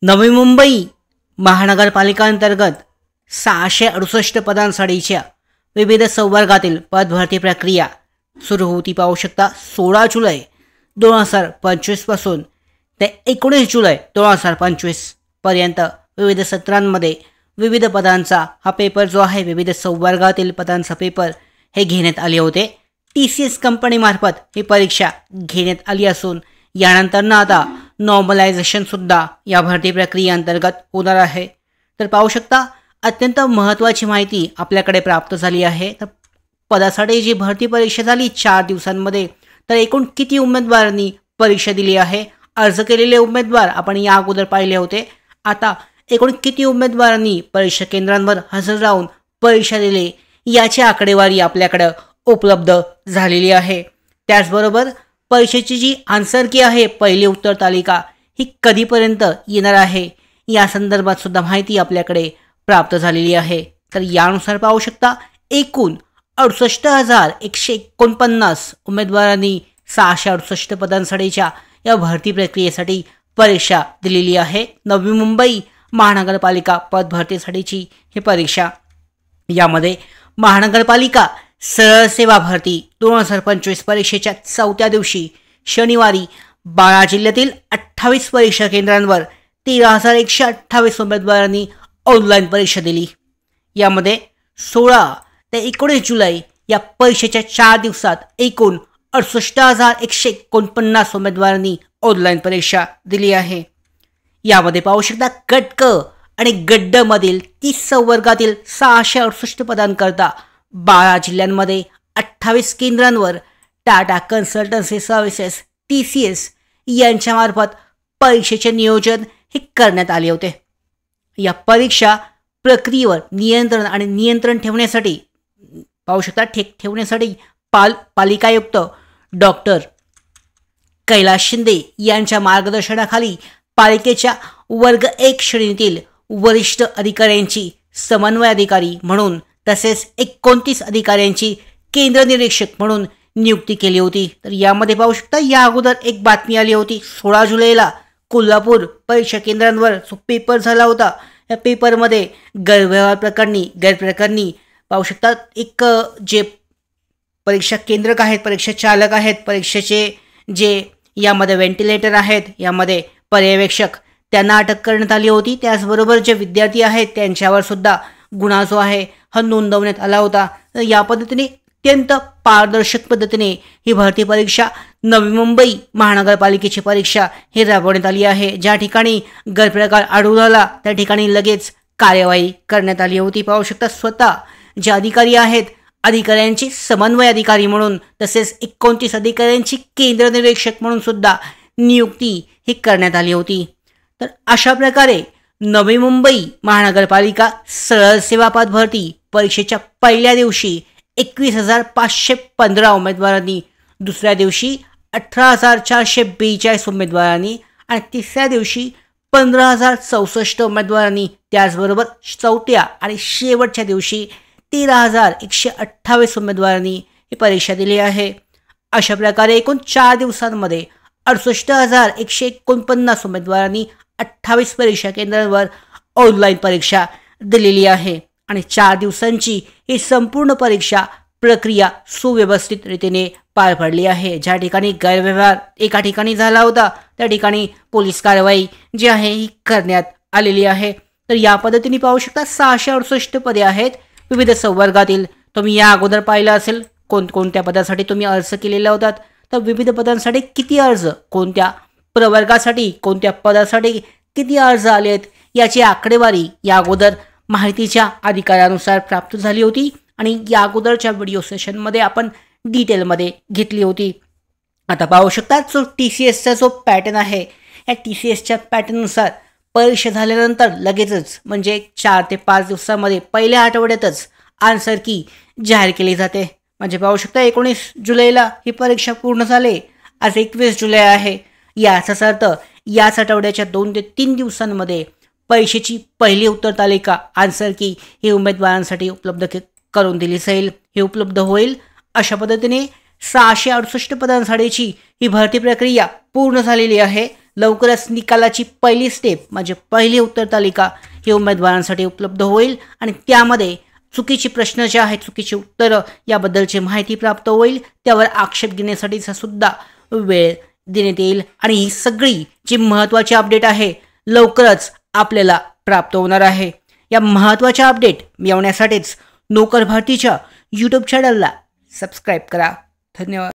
नवी मुंबई महानगरपालिका अंतर्गत 668 पदांसाठीच्या विविध संवर्गातील पदभरती प्रक्रिया सुरू होती. पाहू शकता 16 जुलै 2025 पासून ते 19 जुलै 2025 पर्यंत विविध सत्रांमध्ये विविध पदांचा हा पेपर जो आहे, विविध संवर्गातील पदांचा पेपर हे घेण्यात आले होते. TCS कंपनीमार्फत ही परीक्षा घेण्यात आली असून यानंतर आता नॉर्मलायझेशन सुद्धा या भरती प्रक्रियेअंतर्गत होणार आहे. तर पाहू शकता अत्यंत महत्त्वाची माहिती आपल्याकडे प्राप्त झाली आहे. तर पदासाठी जी भरती परीक्षा झाली 4 दिवसांमध्ये, तर एकूण किती उमेदवारांनी परीक्षा दिली आहे? अर्ज केलेले उमेदवार आपण या अगोदर पाहिले होते. आता एकूण किती उमेदवारांनी परीक्षा केंद्रांवर हजर राहून परीक्षा दिली याची आकडेवारी आपल्याकडे उपलब्ध झालेली आहे. त्याचबरोबर परीक्षेची जी आन्सर की आहे, पहिली उत्तर तालिका ही कधीपर्यंत येणार आहे या संदर्भात सुद्धा माहिती आपल्याकडे प्राप्त झालेली आहे. तर यानुसार पाहू शकता एकूण 68,149 उमेदवारांनी 668 पदांसाठीच्या या भरती प्रक्रियेसाठी परीक्षा दिलेली आहे. नवी मुंबई महानगरपालिका पद भरतीसाठीची ही परीक्षा. यामध्ये महानगरपालिका सरळ सेवा भरती 2025 परीक्षेच्या 4थ्या दिवशी शनिवारी 12 जिल्ह्यातील 28 परीक्षा केंद्रांवर 13,128 उमेदवारांनी ऑनलाईन परीक्षा दिली. यामध्ये 16 ते 19 जुलै या परीक्षेच्या 4 दिवसात एकूण 68,149 उमेदवारांनी ऑनलाईन परीक्षा दिली आहे. यामध्ये पाहू शकता गट क आणि गट ड मधील 30 संवर्गातील 668 पदांकरता 12 जिल्ह्यांमध्ये 28 केंद्रांवर टाटा कन्सल्टन्सी सर्व्हिसेस TCS यांच्यामार्फत परीक्षेचे नियोजन हे करण्यात आले होते. या परीक्षा प्रक्रियेवर नियंत्रण ठेवण्यासाठी पाहू शकता ठेवण्यासाठी पालिकायुक्त डॉक्टर कैलास शिंदे यांच्या मार्गदर्शनाखाली पालिकेच्या वर्ग 1 श्रेणीतील वरिष्ठ अधिकाऱ्यांची समन्वय अधिकारी म्हणून तसेच 29 अधिकाऱ्यांची केंद्र निरीक्षक म्हणून नियुक्ती केली होती. तर यामध्ये पाहू शकता या अगोदर एक बातमी आली होती. 16 जुलैला कोल्हापूर परीक्षा केंद्रांवर जो पेपर झाला होता, या पेपरमध्ये गैरव्यवहार गैरप्रकरणी पाहू शकता एक जे परीक्षा केंद्रक आहेत, परीक्षा चालक आहेत, परीक्षेचे जे यामध्ये व्हेंटिलेटर आहेत, यामध्ये पर्यवेक्षक त्यांना अटक करण्यात आली होती. त्याचबरोबर जे विद्यार्थी आहेत त्यांच्यावर सुद्धा गुन्हा जो आहे हा नोंदवण्यात आला होता. या पद्धतीने अत्यंत पारदर्शक पद्धतीने ही भरती परीक्षा नवी मुंबई महानगरपालिकेची परीक्षा ही राबवण्यात आली आहे. ज्या ठिकाणी गैरप्रकार आढळून आला त्या ठिकाणी लगेच कार्यवाही करण्यात आली होती. पाहू शकता स्वतः जे अधिकारी आहेत, अधिकाऱ्यांची समन्वय अधिकारी म्हणून तसेच 29 अधिकाऱ्यांची केंद्र निरीक्षक म्हणून सुद्धा नियुक्ती ही करण्यात आली होती. तर अशा प्रकारे नवी मुंबई महानगरपालिका सरळ सेवा पद भरती परीक्षेच्या पहिल्या दिवशी 21,515 उमेदवारांनी, दुसऱ्या दिवशी 18,442 उमेदवारांनी आणि तिसऱ्या दिवशी 15,064 उमेदवारांनी, त्याचबरोबर चौथ्या आणि शेवटच्या दिवशी 13,128 उमेदवारांनी ही परीक्षा दिली आहे. अशा प्रकारे एकूण 4 दिवसांमध्ये 68,149 उमेदवारांनी 28 परीक्षा केंद्रांवर ऑनलाईन परीक्षा दिलेली आहे. आणि 4 दिवसांची ही संपूर्ण परीक्षा प्रक्रिया सुव्यवस्थित रीतीने पार पडली आहे. ज्या ठिकाणी गैरव्यवहार एका ठिकाणी झाला होता त्या ठिकाणी पोलीस कारवाई जी आहे ही करण्यात आलेली आहे. तर या पद्धतीने पाहू शकता 668 पदे आहेत विविध संवर्गातील. तुम्ही या अगोदर पाहिलं असेल कोणत्या पदासाठी तुम्ही अर्ज केलेला होता. तर विविध पदांसाठी किती अर्ज, कोणत्या प्रवर्गासाठी, कोणत्या पदासाठी किती अर्ज आले आहेत याची आकडेवारी या अगोदर माहितीच्या अधिकाऱ्यानुसार प्राप्त झाली होती आणि या अगोदरच्या व्हिडिओ सेशनमध्ये आपण डिटेलमध्ये घेतली होती. आता पाहू शकता जो TCSचा जो पॅटर्न आहे, या TCSच्या पॅटर्ननुसार परीक्षा झाल्यानंतर लगेचच म्हणजे 4 ते 5 दिवसामध्ये पहिल्या आठवड्यातच आन्सर की जाहीर केली जाते. म्हणजे पाहू शकता 19 जुलैला ही परीक्षा पूर्ण झाली, आज 21 जुलै आहे. याचाच अर्थ याच आठवड्याच्या 2 ते 3 दिवसांमध्ये परीक्षेची पहिली उत्तर तालिका आन्सर की ही उमेदवारांसाठी उपलब्ध करून दिली जाईल, हे उपलब्ध होईल. अशा पद्धतीने 668 पदांसाठीची ही भरती प्रक्रिया पूर्ण झालेली आहे. लवकरच निकालाची पहिली स्टेप म्हणजे पहिली उत्तर तालिका ही उमेदवारांसाठी उपलब्ध होईल आणि त्यामध्ये चुकीचे प्रश्न जे आहेत, चुकीची उत्तरं याबद्दलची माहिती प्राप्त होईल, त्यावर आक्षेप घेण्यासाठीचा सुद्धा वेळ देण्यात येईल आणि ही सगळी जी महत्त्वाची अपडेट आहे लवकरच आपल्याला प्राप्त होणार आहे. या महत्त्वाच्या अपडेट मिळवण्यासाठीच नोकर भरतीच्या यूट्यूब चॅनलला सबस्क्राईब करा. धन्यवाद.